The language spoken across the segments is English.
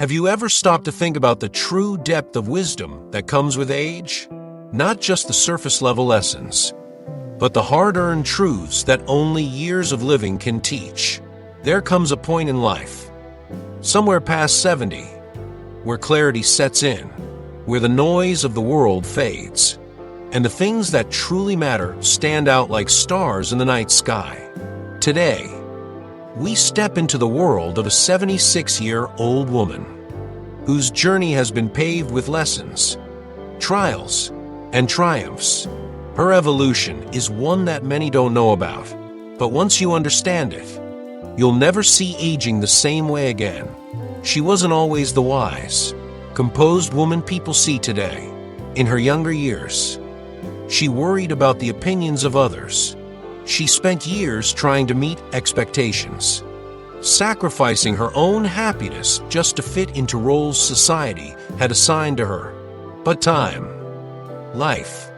Have you ever stopped to think about the true depth of wisdom that comes with age? Not just the surface-level lessons, but the hard-earned truths that only years of living can teach. There comes a point in life, somewhere past 70, where clarity sets in, where the noise of the world fades, and the things that truly matter stand out like stars in the night sky. Today, we step into the world of a 76-year-old woman whose journey has been paved with lessons, trials, and triumphs. Her evolution is one that many don't know about, but once you understand it, you'll never see aging the same way again. She wasn't always the wise, composed woman people see today. In her younger years, she worried about the opinions of others. She spent years trying to meet expectations, sacrificing her own happiness just to fit into roles society had assigned to her. But time, life,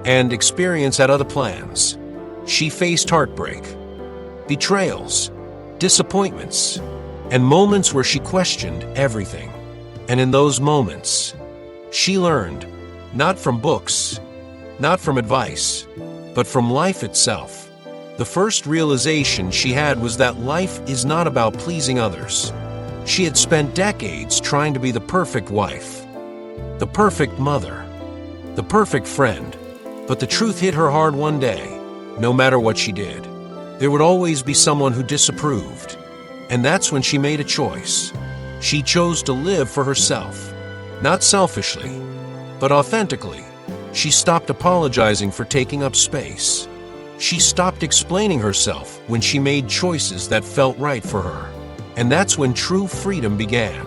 and experience had other plans. She faced heartbreak, betrayals, disappointments, and moments where she questioned everything. And in those moments, she learned, not from books, not from advice, but from life itself. The first realization she had was that life is not about pleasing others. She had spent decades trying to be the perfect wife, the perfect mother, the perfect friend. But the truth hit her hard one day. No matter what she did, there would always be someone who disapproved. And that's when she made a choice. She chose to live for herself, not selfishly, but authentically. She stopped apologizing for taking up space. She stopped explaining herself when she made choices that felt right for her. And that's when true freedom began.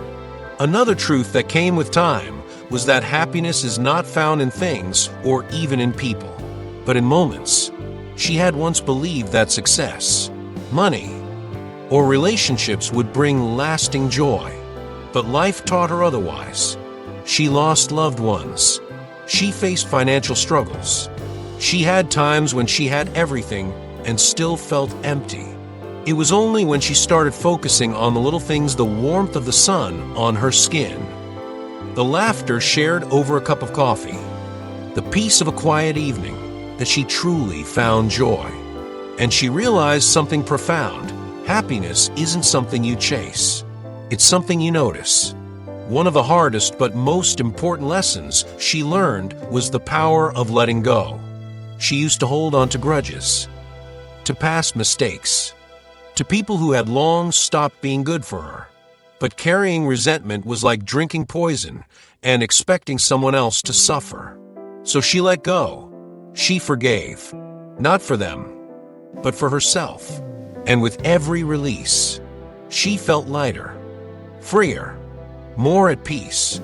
Another truth that came with time was that happiness is not found in things or even in people, but in moments. She had once believed that success, money, or relationships would bring lasting joy. But life taught her otherwise. She lost loved ones. She faced financial struggles. She had times when she had everything and still felt empty. It was only when she started focusing on the little things, the warmth of the sun on her skin, the laughter shared over a cup of coffee, the peace of a quiet evening, that she truly found joy. And she realized something profound. Happiness isn't something you chase. It's something you notice. One of the hardest but most important lessons she learned was the power of letting go. She used to hold on to grudges, to past mistakes, to people who had long stopped being good for her. But carrying resentment was like drinking poison and expecting someone else to suffer. So she let go. She forgave, not for them, but for herself. And with every release, she felt lighter, freer, more at peace.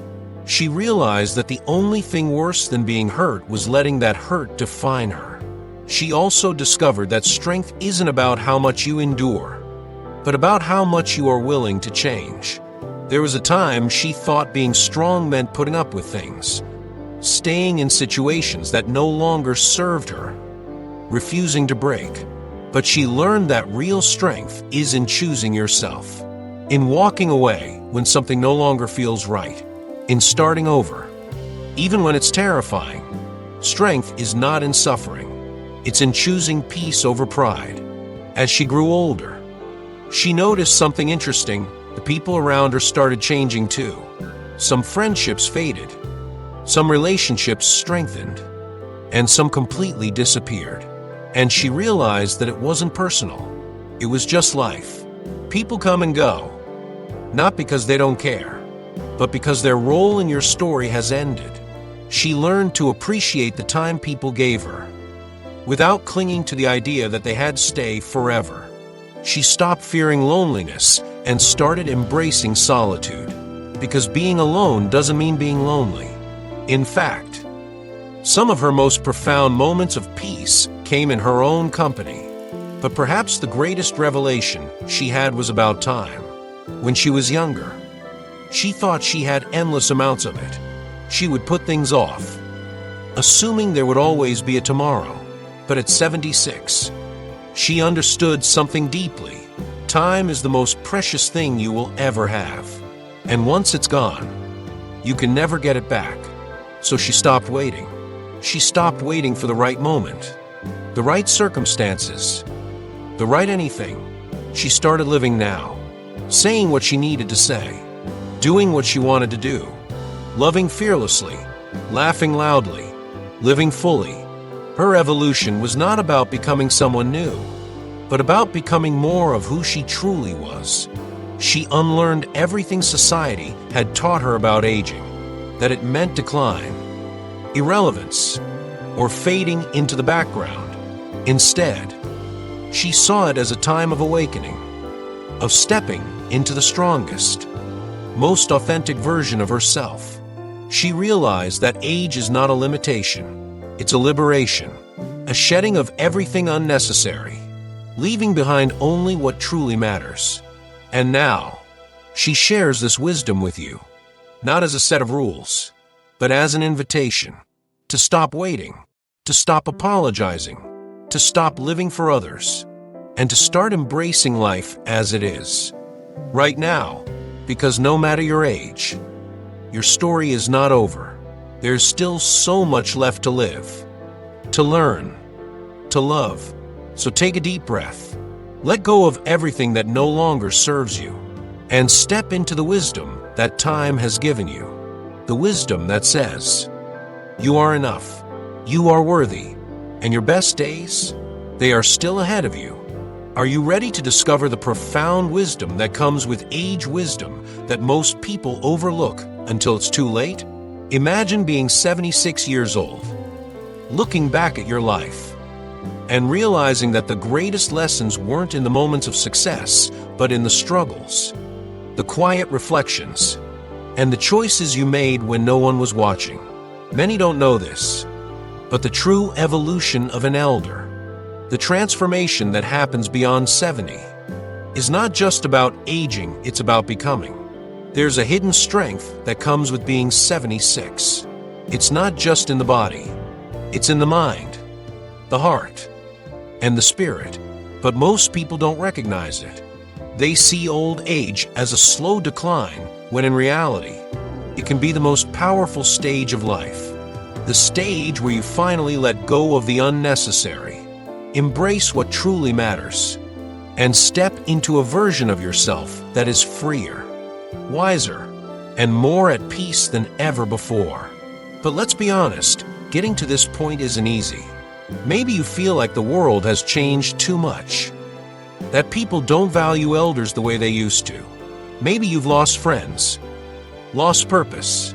She realized that the only thing worse than being hurt was letting that hurt define her. She also discovered that strength isn't about how much you endure, but about how much you are willing to change. There was a time she thought being strong meant putting up with things, staying in situations that no longer served her, refusing to break. But she learned that real strength is in choosing yourself, in walking away when something no longer feels right, in starting over, even when it's terrifying. Strength is not in suffering. It's in choosing peace over pride. As she grew older, she noticed something interesting. The people around her started changing too. Some friendships faded, some relationships strengthened, and some completely disappeared. And she realized that it wasn't personal. It was just life. People come and go, not because they don't care, but because their role in your story has ended. She learned to appreciate the time people gave her, without clinging to the idea that they had to stay forever. She stopped fearing loneliness and started embracing solitude, because being alone doesn't mean being lonely. In fact, some of her most profound moments of peace came in her own company. But perhaps the greatest revelation she had was about time. When she was younger, she thought she had endless amounts of it. She would put things off, assuming there would always be a tomorrow. But at 76, she understood something deeply. Time is the most precious thing you will ever have. And once it's gone, you can never get it back. So she stopped waiting. She stopped waiting for the right moment, the right circumstances, the right anything. She started living now, saying what she needed to say, doing what she wanted to do, loving fearlessly, laughing loudly, living fully. Her evolution was not about becoming someone new, but about becoming more of who she truly was. She unlearned everything society had taught her about aging, that it meant decline, irrelevance, or fading into the background. Instead, she saw it as a time of awakening, of stepping into the strongest, most authentic version of herself. She realized that age is not a limitation, it's a liberation, a shedding of everything unnecessary, leaving behind only what truly matters. And now, she shares this wisdom with you, not as a set of rules, but as an invitation to stop waiting, to stop apologizing, to stop living for others, and to start embracing life as it is, right now, because no matter your age, your story is not over. There's still so much left to live, to learn, to love. So take a deep breath, let go of everything that no longer serves you, and step into the wisdom that time has given you. The wisdom that says, you are enough, you are worthy, and your best days, they are still ahead of you. Are you ready to discover the profound wisdom that comes with age wisdom that most people overlook until it's too late? Imagine being 76 years old, looking back at your life, and realizing that the greatest lessons weren't in the moments of success, but in the struggles, the quiet reflections, and the choices you made when no one was watching. Many don't know this, but the true evolution of an elder, the transformation that happens beyond 70, is not just about aging, it's about becoming. There's a hidden strength that comes with being 76. It's not just in the body, it's in the mind, the heart, and the spirit. But most people don't recognize it. They see old age as a slow decline, when in reality, it can be the most powerful stage of life. The stage where you finally let go of the unnecessary, embrace what truly matters, and step into a version of yourself that is freer, wiser, and more at peace than ever before. But let's be honest, getting to this point isn't easy. Maybe you feel like the world has changed too much, that people don't value elders the way they used to. Maybe you've lost friends, lost purpose,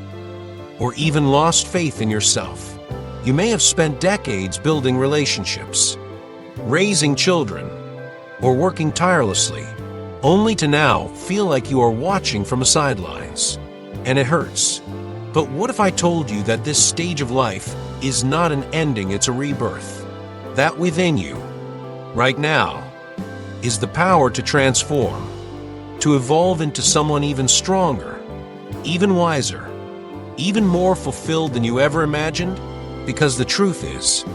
or even lost faith in yourself. You may have spent decades building relationships, raising children, or working tirelessly, only to now feel like you are watching from the sidelines. And it hurts. But what if I told you that this stage of life is not an ending, it's a rebirth? That within you, right now, is the power to transform, to evolve into someone even stronger, even wiser, even more fulfilled than you ever imagined? Because the truth is,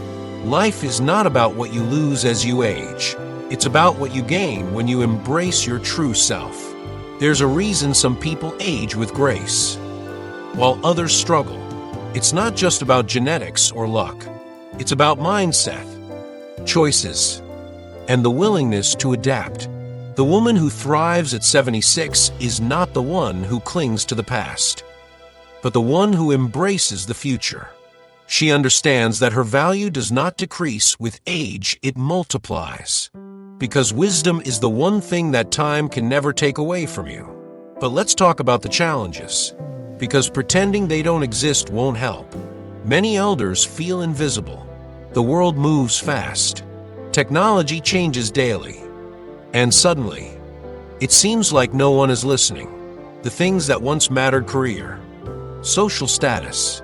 life is not about what you lose as you age. It's about what you gain when you embrace your true self. There's a reason some people age with grace, while others struggle. It's not just about genetics or luck. It's about mindset, choices, and the willingness to adapt. The woman who thrives at 76 is not the one who clings to the past, but the one who embraces the future. She understands that her value does not decrease with age, it multiplies. Because wisdom is the one thing that time can never take away from you. But let's talk about the challenges, because pretending they don't exist won't help. Many elders feel invisible. The world moves fast. Technology changes daily. And suddenly, it seems like no one is listening. The things that once mattered, career, social status,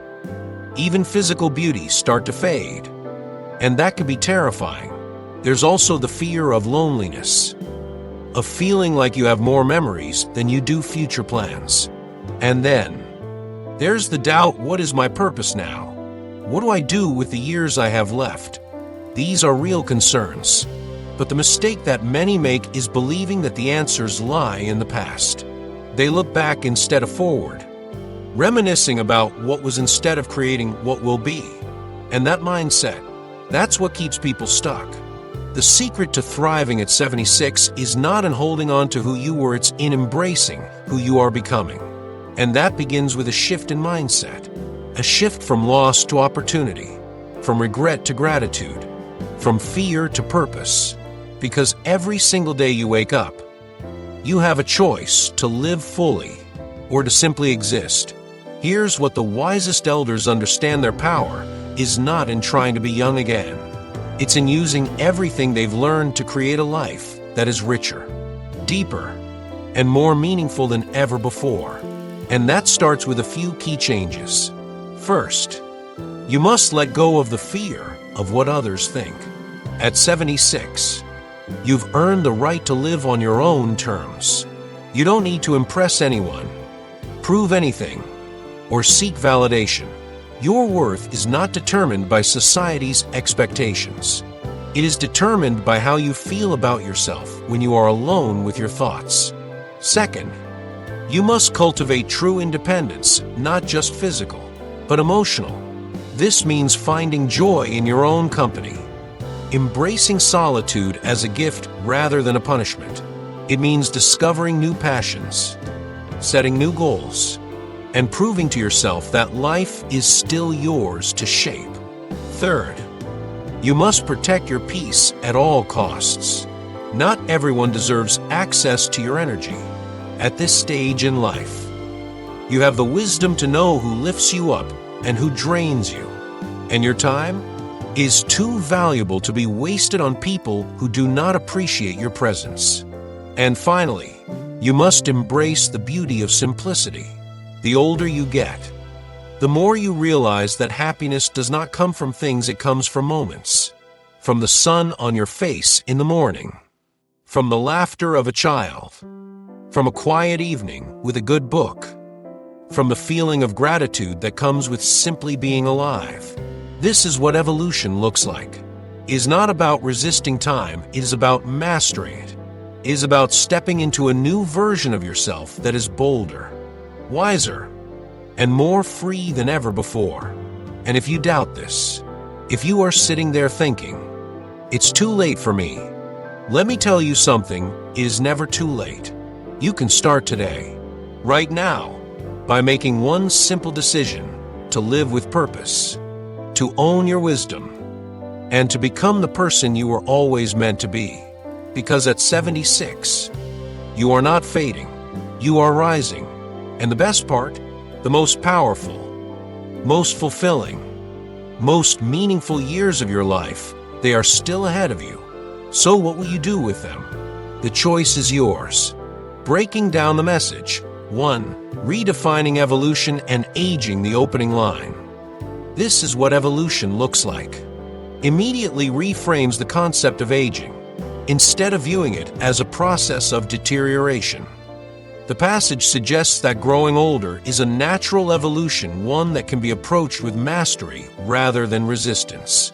even physical beauty, start to fade. And that can be terrifying. There's also the fear of loneliness, of feeling like you have more memories than you do future plans. And then, there's the doubt, what is my purpose now? What do I do with the years I have left? These are real concerns. But the mistake that many make is believing that the answers lie in the past. They look back instead of forward, reminiscing about what was instead of creating what will be. And that mindset, that's what keeps people stuck. The secret to thriving at 76 is not in holding on to who you were, it's in embracing who you are becoming. And that begins with a shift in mindset, a shift from loss to opportunity, from regret to gratitude, from fear to purpose. Because every single day you wake up, you have a choice to live fully or to simply exist. Here's what the wisest elders understand: their power is not in trying to be young again. It's in using everything they've learned to create a life that is richer, deeper, and more meaningful than ever before. And that starts with a few key changes. First, you must let go of the fear of what others think. At 76, you've earned the right to live on your own terms. You don't need to impress anyone, prove anything, or seek validation. Your worth is not determined by society's expectations. It is determined by how you feel about yourself when you are alone with your thoughts. Second, you must cultivate true independence, not just physical, but emotional. This means finding joy in your own company, embracing solitude as a gift rather than a punishment. It means discovering new passions, setting new goals, and proving to yourself that life is still yours to shape. Third, you must protect your peace at all costs. Not everyone deserves access to your energy at this stage in life. You have the wisdom to know who lifts you up and who drains you, and your time is too valuable to be wasted on people who do not appreciate your presence. And finally, you must embrace the beauty of simplicity. The older you get, the more you realize that happiness does not come from things, it comes from moments. From the sun on your face in the morning, from the laughter of a child, from a quiet evening with a good book, from the feeling of gratitude that comes with simply being alive. This is what evolution looks like. It is not about resisting time, it is about mastering it. It is about stepping into a new version of yourself that is bolder, wiser, and more free than ever before. And if you doubt this, if you are sitting there thinking, "It's too late for me," let me tell you something: it is never too late. You can start today, right now, by making one simple decision to live with purpose, to own your wisdom, and to become the person you were always meant to be. Because at 76, you are not fading, you are rising. And the best part, the most powerful, most fulfilling, most meaningful years of your life, they are still ahead of you. So what will you do with them? The choice is yours. Breaking down the message. 1. Redefining evolution and aging, the opening line. This is what evolution looks like. Immediately reframes the concept of aging, instead of viewing it as a process of deterioration. The passage suggests that growing older is a natural evolution, one that can be approached with mastery rather than resistance.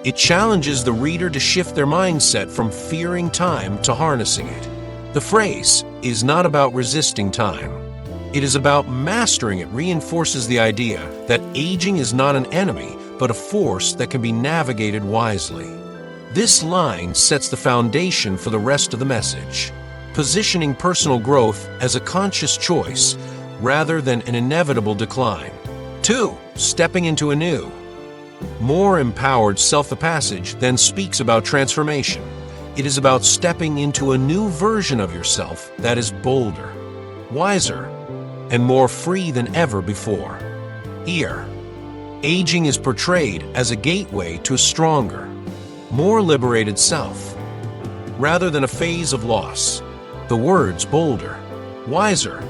It challenges the reader to shift their mindset from fearing time to harnessing it. The phrase is not about resisting time. It is about mastering it. Reinforces the idea that aging is not an enemy, but a force that can be navigated wisely. This line sets the foundation for the rest of the message, positioning personal growth as a conscious choice rather than an inevitable decline. 2. Stepping into a new, more empowered self. The passage then speaks about transformation. It is about stepping into a new version of yourself that is bolder, wiser, and more free than ever before. Here, aging is portrayed as a gateway to a stronger, more liberated self, rather than a phase of loss. The words bolder, wiser,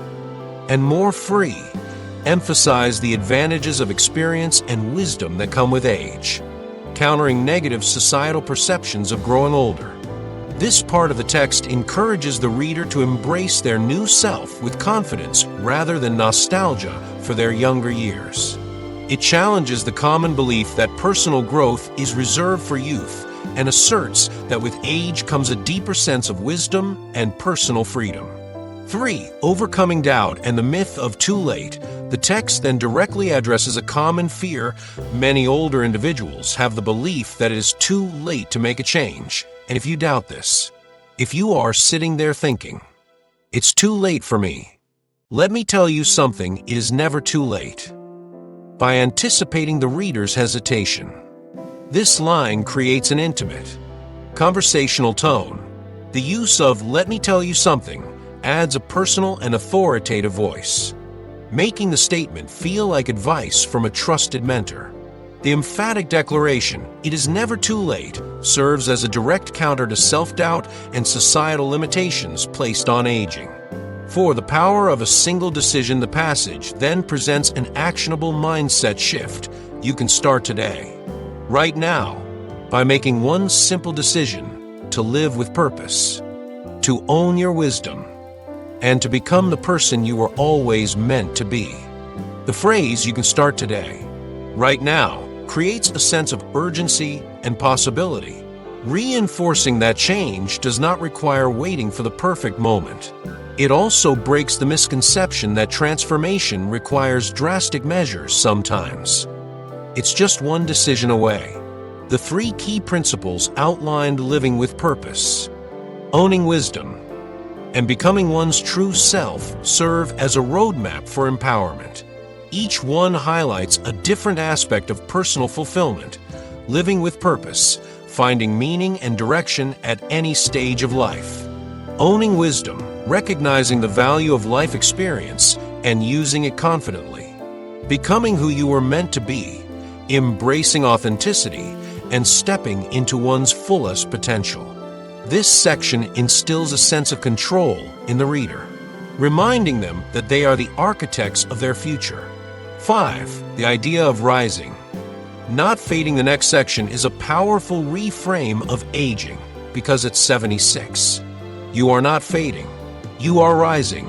and more free emphasize the advantages of experience and wisdom that come with age, countering negative societal perceptions of growing older. This part of the text encourages the reader to embrace their new self with confidence rather than nostalgia for their younger years. It challenges the common belief that personal growth is reserved for youth and asserts that with age comes a deeper sense of wisdom and personal freedom. 3. Overcoming doubt and the myth of too late. The text then directly addresses a common fear. Many older individuals have the belief that it is too late to make a change. And if you doubt this, if you are sitting there thinking, "It's too late for me," let me tell you something, it is never too late. By anticipating the reader's hesitation, this line creates an intimate, conversational tone. The use of "let me tell you something" adds a personal and authoritative voice, making the statement feel like advice from a trusted mentor. The emphatic declaration, "it is never too late," serves as a direct counter to self-doubt and societal limitations placed on aging. For the power of a single decision, the passage then presents an actionable mindset shift. You can start today, right now, by making one simple decision to live with purpose, to own your wisdom, and to become the person you were always meant to be. The phrase "you can start today, right now" creates a sense of urgency and possibility, reinforcing that change does not require waiting for the perfect moment. It also breaks the misconception that transformation requires drastic measures sometimes. It's just one decision away. The 3 key principles outlined living with purpose, owning wisdom, and becoming one's true self serve as a roadmap for empowerment. Each one highlights a different aspect of personal fulfillment, living with purpose, finding meaning and direction at any stage of life. Owning wisdom, recognizing the value of life experience and using it confidently. Becoming who you were meant to be, embracing authenticity, and stepping into one's fullest potential. This section instills a sense of control in the reader, reminding them that they are the architects of their future. 5. The idea of rising, not fading. The next section is a powerful reframe of aging, because at 76, you are not fading, you are rising.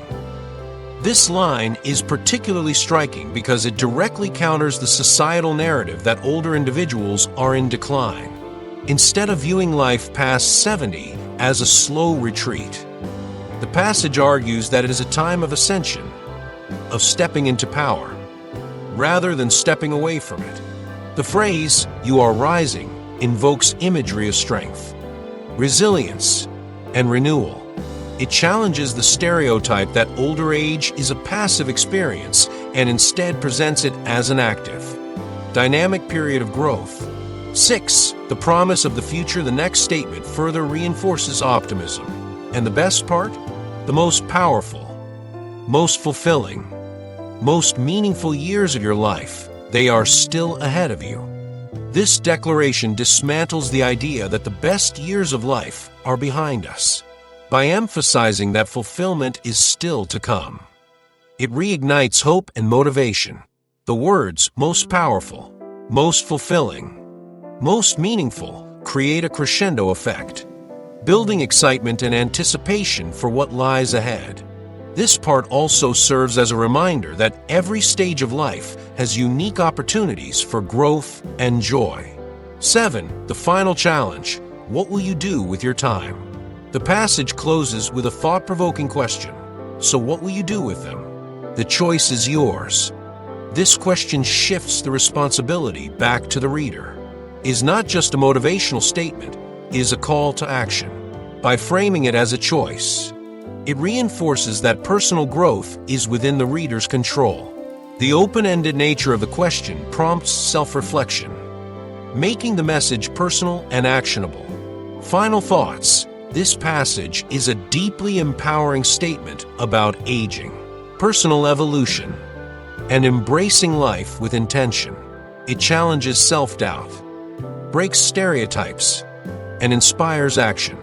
This line is particularly striking because it directly counters the societal narrative that older individuals are in decline. Instead of viewing life past 70 as a slow retreat, the passage argues that it is a time of ascension, of stepping into power, rather than stepping away from it. The phrase, "you are rising," invokes imagery of strength, resilience, and renewal. It challenges the stereotype that older age is a passive experience and instead presents it as an active, dynamic period of growth. 6. The promise of the future. The next statement further reinforces optimism. And the best part? The most powerful, most fulfilling, most meaningful years of your life, they are still ahead of you. This declaration dismantles the idea that the best years of life are behind us, by emphasizing that fulfillment is still to come. It reignites hope and motivation. The words "most powerful," "most fulfilling," "most meaningful" create a crescendo effect, building excitement and anticipation for what lies ahead. This part also serves as a reminder that every stage of life has unique opportunities for growth and joy. 7. The final challenge. What will you do with your time? The passage closes with a thought-provoking question. So what will you do with them? The choice is yours. This question shifts the responsibility back to the reader. It is not just a motivational statement, it is a call to action. By framing it as a choice, it reinforces that personal growth is within the reader's control. The open-ended nature of the question prompts self-reflection, making the message personal and actionable. Final thoughts. This passage is a deeply empowering statement about aging, personal evolution, and embracing life with intention. It challenges self-doubt, breaks stereotypes, and inspires action.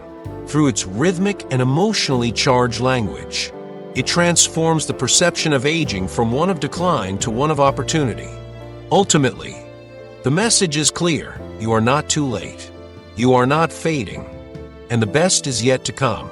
Through its rhythmic and emotionally charged language, it transforms the perception of aging from one of decline to one of opportunity. Ultimately, the message is clear: you are not too late, you are not fading, and the best is yet to come.